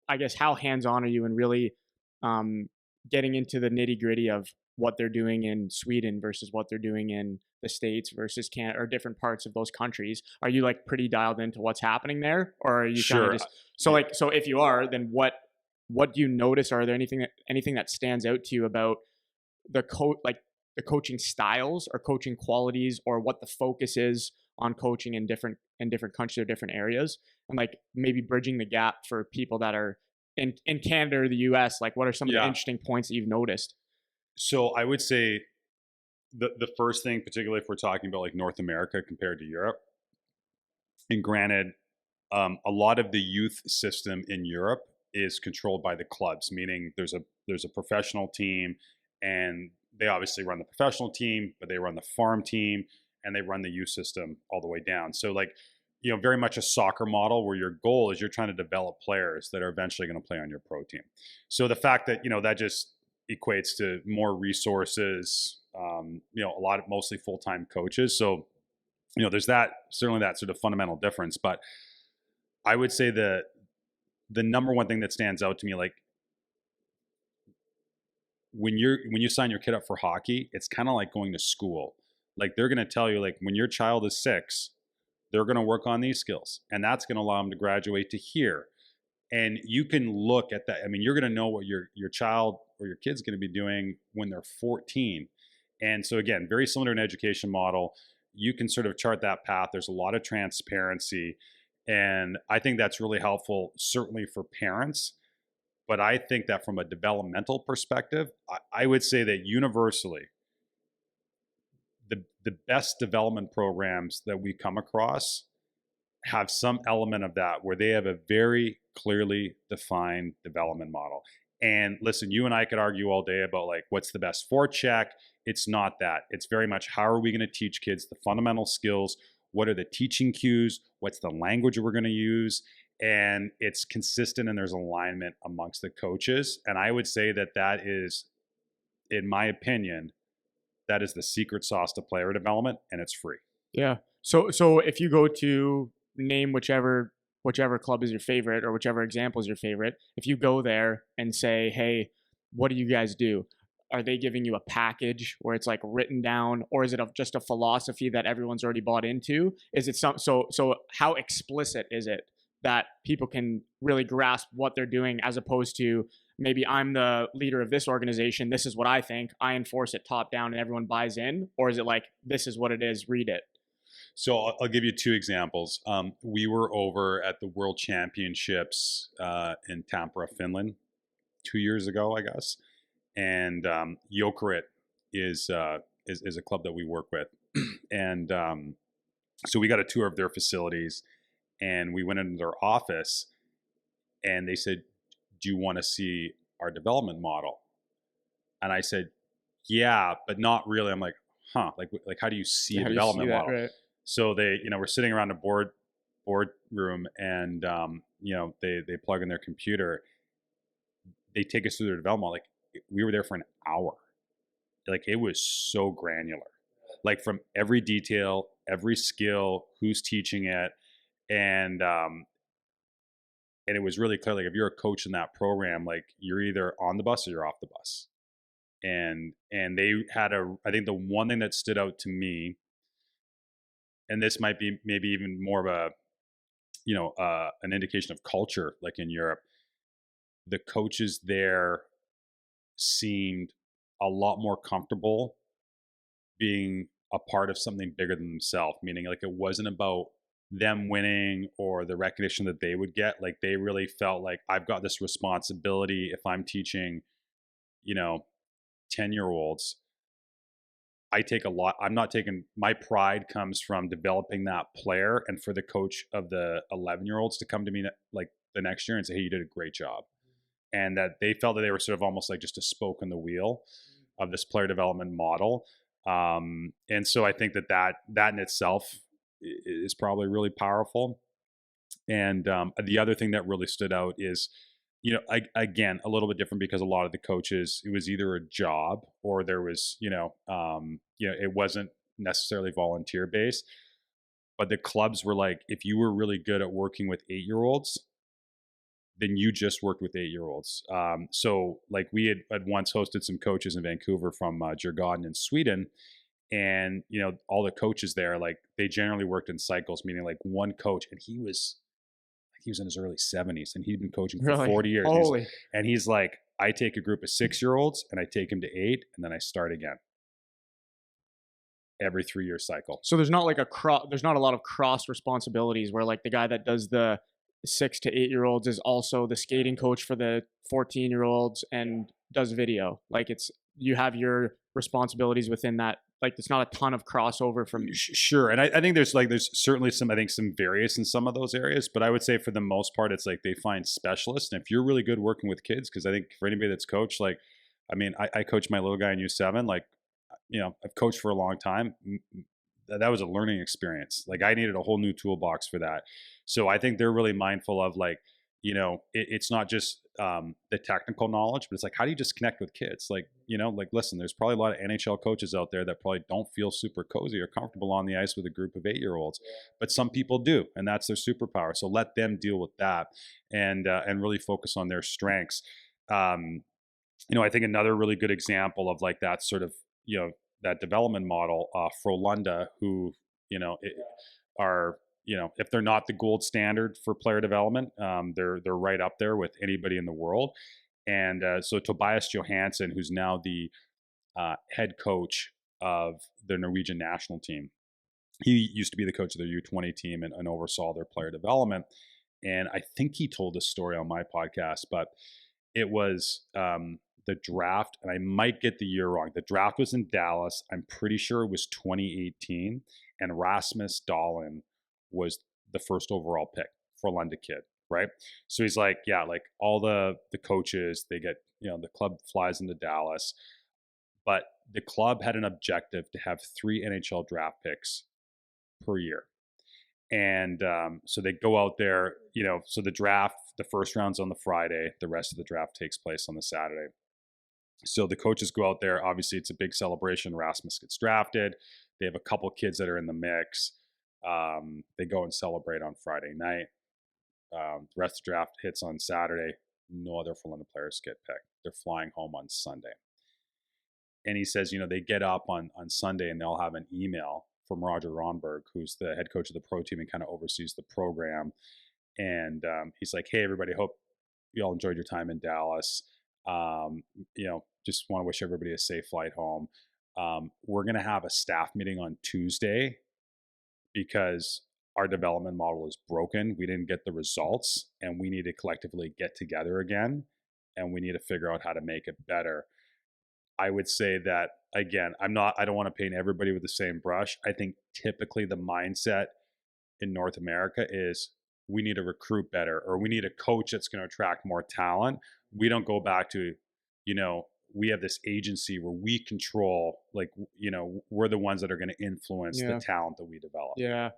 I guess, how hands-on are you in really getting into the nitty-gritty of what they're doing in Sweden versus what they're doing in the States versus Canada or different parts of those countries? Are you like pretty dialed into what's happening there, or are you kind of Sure. just so Yeah. like so if you are, then what do you notice? Are there anything that stands out to you about like the coaching styles or coaching qualities or what the focus is on coaching in different countries or different areas, and like maybe bridging the gap for people that are in Canada or the US? Like, what are some of the Yeah. interesting points that you've noticed? So I would say the first thing, particularly if we're talking about like North America compared to Europe, and granted, a lot of the youth system in Europe is controlled by the clubs, meaning there's a professional team, and they obviously run the professional team, but they run the farm team, and they run the youth system all the way down. So like, very much a soccer model where your goal is you're trying to develop players that are eventually going to play on your pro team. So the fact that that just equates to more resources, a lot of mostly full time coaches. So there's that, certainly that sort of fundamental difference. But I would say the number one thing that stands out to me, like when you sign your kid up for hockey, it's kind of like going to school. Like they're going to tell you, like, when your child is 6, they're going to work on these skills, and that's going to allow them to graduate to here. And you can look at that. I mean, you're going to know what your child or your kid's going to be doing when they're 14. And so again, very similar to an education model. You can sort of chart that path. There's a lot of transparency, and I think that's really helpful, certainly for parents. But I think that from a developmental perspective, I would say that universally, the best development programs that we come across have some element of that where they have a very clearly defined development model. And listen, you and I could argue all day about like what's the best forecheck. It's not that. It's very much how are we going to teach kids the fundamental skills? What are the teaching cues? What's the language we're going to use? And it's consistent, and there's alignment amongst the coaches. And I would say that that is, in my opinion, that is the secret sauce to player development, and it's free. Yeah. So if you go to name whichever club is your favorite or whichever example is your favorite, if you go there and say, "Hey, what do you guys do?" Are they giving you a package where it's like written down, or is it just a philosophy that everyone's already bought into? Is it so how explicit is it that people can really grasp what they're doing, as opposed to maybe I'm the leader of this organization, this is what I think, I enforce it top down and everyone buys in? Or is it like, this is what it is, read it? So I'll give you 2 examples. We were over at the World Championships in Tampere, Finland, 2 years ago, I guess. And Jokerit is a club that we work with, and so we got a tour of their facilities, and we went into their office, and they said, "Do you want to see our development model?" And I said, "Yeah, but not really." I'm like, "Huh? Like how do you see a How do you see development that, model?" right? So they, we're sitting around a board room, and they plug in their computer. They take us through their development. Like we were there for an hour. Like it was so granular, like from every detail, every skill, who's teaching it, and and it was really clear. Like if you're a coach in that program, like you're either on the bus or you're off the bus. And they had I think the one thing that stood out to me, and this might be maybe even more of a an indication of culture, like in Europe, the coaches there seemed a lot more comfortable being a part of something bigger than themselves, meaning like it wasn't about them winning or the recognition that they would get. Like they really felt like I've got this responsibility. If I'm teaching, you know 10-year-olds, I take a lot. I'm not taking, my pride comes from developing that player, and for the coach of the 11-year-olds to come to me like the next year and say, "Hey, you did a great job," and that they felt that they were sort of almost like just a spoke in the wheel of this player development model. And so I think that in itself is probably really powerful. And the other thing that really stood out is, again, a little bit different because a lot of the coaches, it was either a job or there was, it wasn't necessarily volunteer based, but the clubs were like, if you were really good at working with 8-year-olds, then you just worked with 8-year-olds. So like we had once hosted some coaches in Vancouver from Djurgården in Sweden, and all the coaches there, like they generally worked in cycles, meaning like one coach, and he was in his early 70s, and he'd been coaching for Really? 40 years. Holy. He's like, I take a group of 6-year-olds and I take them to 8, and then I start again every 3-year cycle. So there's not a lot of cross responsibilities where like the guy that does the 6 to 8 year olds is also the skating coach for the 14-year-olds and does video. Like it's you have your responsibilities within that. Like it's not a ton of crossover from. Sure, and I think there's certainly some, I think, some various in some of those areas, but I would say for the most part it's like they find specialists, and if you're really good working with kids, because I think for anybody that's coached, like I mean I coach my little guy in U7, like I've coached for a long time. That was a learning experience. Like I needed a whole new toolbox for that. So I think they're really mindful of like, it's not just the technical knowledge, but it's like, how do you just connect with kids? Like, like, listen, there's probably a lot of NHL coaches out there that probably don't feel super cozy or comfortable on the ice with a group of 8-year-olds, but some people do, and that's their superpower. So let them deal with that and really focus on their strengths. I think another really good example of like that sort of, that development model, Frolunda, who, are, if they're not the gold standard for player development, they're right up there with anybody in the world. And so Tobias Johansson, who's now the head coach of the Norwegian national team, he used to be the coach of their U20 team and oversaw their player development. And I think he told this story on my podcast, but it was the draft, and I might get the year wrong. The draft was in Dallas. I'm pretty sure it was 2018, and Rasmus Dahlin was the first overall pick for Lunda kid, right? So he's like, yeah, like all the coaches, they get, the club flies into Dallas, but the club had an objective to have 3 NHL draft picks per year. And so they go out there, so the draft, the first round's on the Friday, the rest of the draft takes place on the Saturday. So the coaches go out there. Obviously, it's a big celebration. Rasmus gets drafted. They have a couple kids that are in the mix. They go and celebrate on Friday night. The rest of the draft hits on Saturday. No other Finland players get picked. They're flying home on Sunday. And he says, they get up on Sunday and they'll have an email from Roger Ronberg, who's the head coach of the pro team and kind of oversees the program. And he's like, hey, everybody, hope you all enjoyed your time in Dallas. Just want to wish everybody a safe flight home. We're going to have a staff meeting on Tuesday because our development model is broken. We didn't get the results, and we need to collectively get together again, and we need to figure out how to make it better. I would say that, again, I don't want to paint everybody with the same brush. I think typically the mindset in North America is we need to recruit better, or we need a coach that's going to attract more talent. We don't go back to, we have this agency where we control, like, we're the ones that are going to influence the talent that we develop. Yeah.